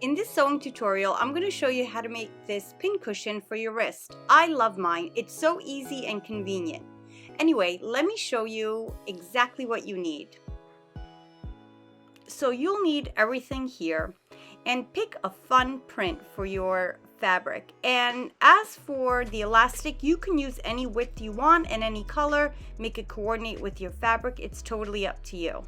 In this sewing tutorial, I'm going to show you how to make this pin cushion for your wrist. I love mine. It's so easy and convenient. Anyway, let me show you exactly what you need. So you'll need everything here, and pick a fun print for your fabric. And as for the elastic, you can use any width you want and any color. Make it coordinate with your fabric. It's totally up to you.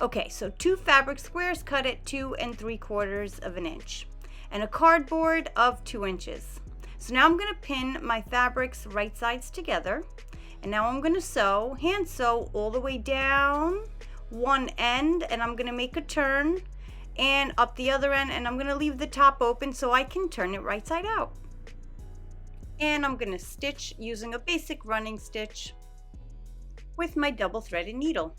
Okay, so 2 fabric squares cut at 2 3/4 of an inch and a cardboard of 2 inches. So now I'm going to pin my fabrics right sides together, and now I'm going to sew, hand sew all the way down one end, and I'm going to make a turn and up the other end, and I'm going to leave the top open so I can turn it right side out. And I'm going to stitch using a basic running stitch with my double threaded needle.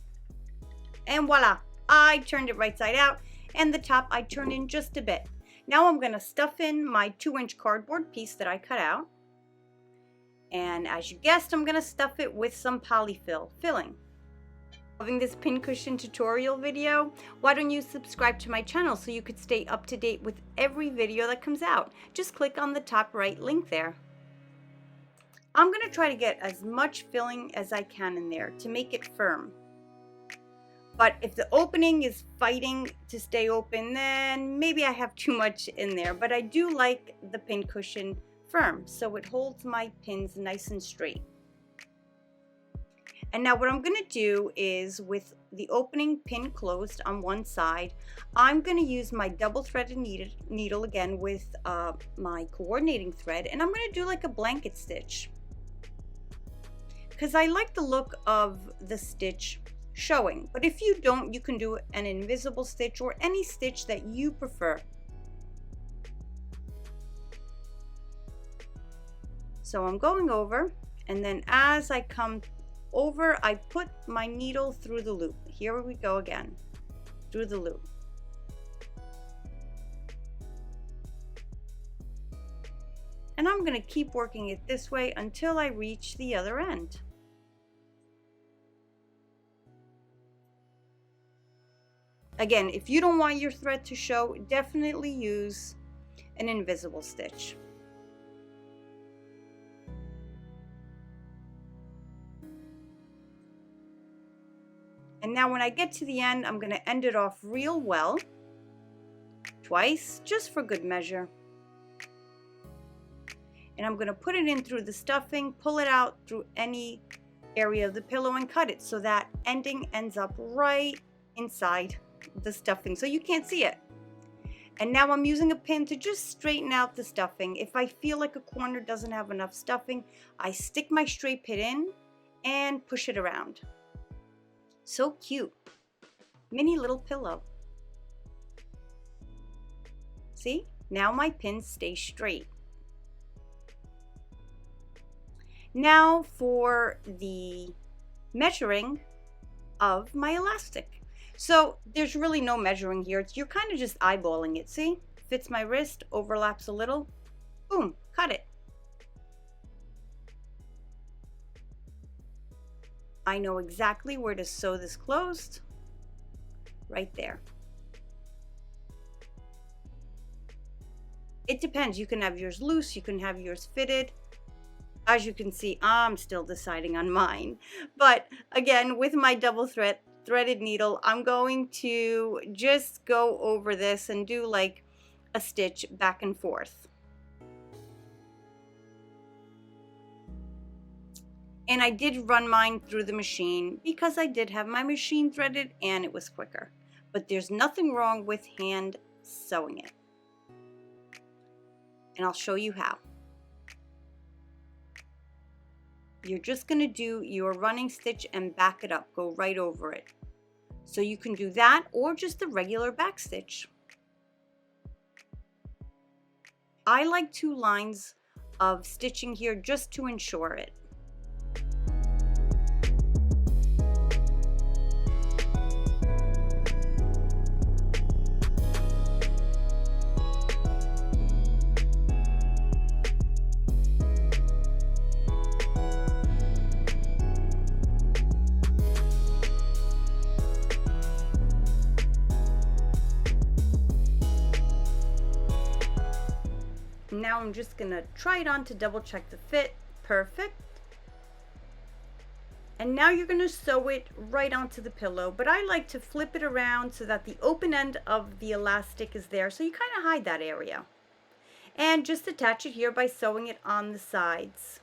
And voila, I turned it right side out, and the top I turned in just a bit. Now I'm going to stuff in my 2-inch cardboard piece that I cut out. And as you guessed, I'm going to stuff it with some polyfill filling. Loving this pin cushion tutorial video? Why don't you subscribe to my channel so you could stay up to date with every video that comes out? Just click on the top right link there. I'm going to try to get as much filling as I can in there to make it firm. But if the opening is fighting to stay open, then maybe I have too much in there. But I do like the pin cushion firm, so it holds my pins nice and straight. And now what I'm going to do is, with the opening pin closed on one side, I'm going to use my double threaded needle again with my coordinating thread, and I'm going to do like a blanket stitch, because I like the look of the stitch showing. But if you don't, you can do an invisible stitch or any stitch that you prefer. So I'm going over, and then as I come over, I put my needle through the loop. Here we go again, through the loop. And I'm going to keep working it this way until I reach the other end. Again, if you don't want your thread to show, definitely use an invisible stitch. And now when I get to the end, I'm going to end it off real well, twice, just for good measure. And I'm going to put it in through the stuffing, pull it out through any area of the pillow, and cut it so that ending ends up right inside the stuffing so you can't see it. And now I'm using a pin to just straighten out the stuffing. If I feel like a corner doesn't have enough stuffing, I stick my straight pin in and push it around. So cute. Mini little pillow. See? Now my pins stay straight. Now for the measuring of my elastic. So there's really no measuring here. You're kind of just eyeballing it. See? Fits my wrist, overlaps a little. Boom, cut it. I know exactly where to sew this closed. Right there. It depends. You can have yours loose, you can have yours fitted. As you can see, I'm still deciding on mine. But again, with my double threaded needle, I'm going to just go over this and do like a stitch back and forth. And I did run mine through the machine because I did have my machine threaded and it was quicker. But there's nothing wrong with hand sewing it. And I'll show you how. You're just going to do your running stitch and back it up, go right over it. So you can do that or just a regular back stitch. I like 2 lines of stitching here just to ensure it. Now I'm just gonna try it on to double check the fit. Perfect. And now you're gonna sew it right onto the pillow, but I like to flip it around so that the open end of the elastic is there, so you kind of hide that area. And just attach it here by sewing it on the sides.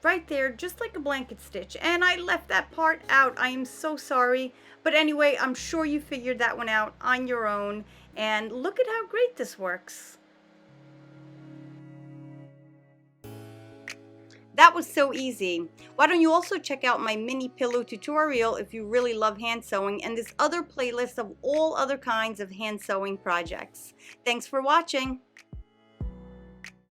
Right there, just like a blanket stitch. And I left that part out. I am so sorry. But anyway, I'm sure you figured that one out on your own. And look at how great this works. That was so easy. Why don't you also check out my mini pillow tutorial if you really love hand sewing, and this other playlist of all other kinds of hand sewing projects. Thanks for watching.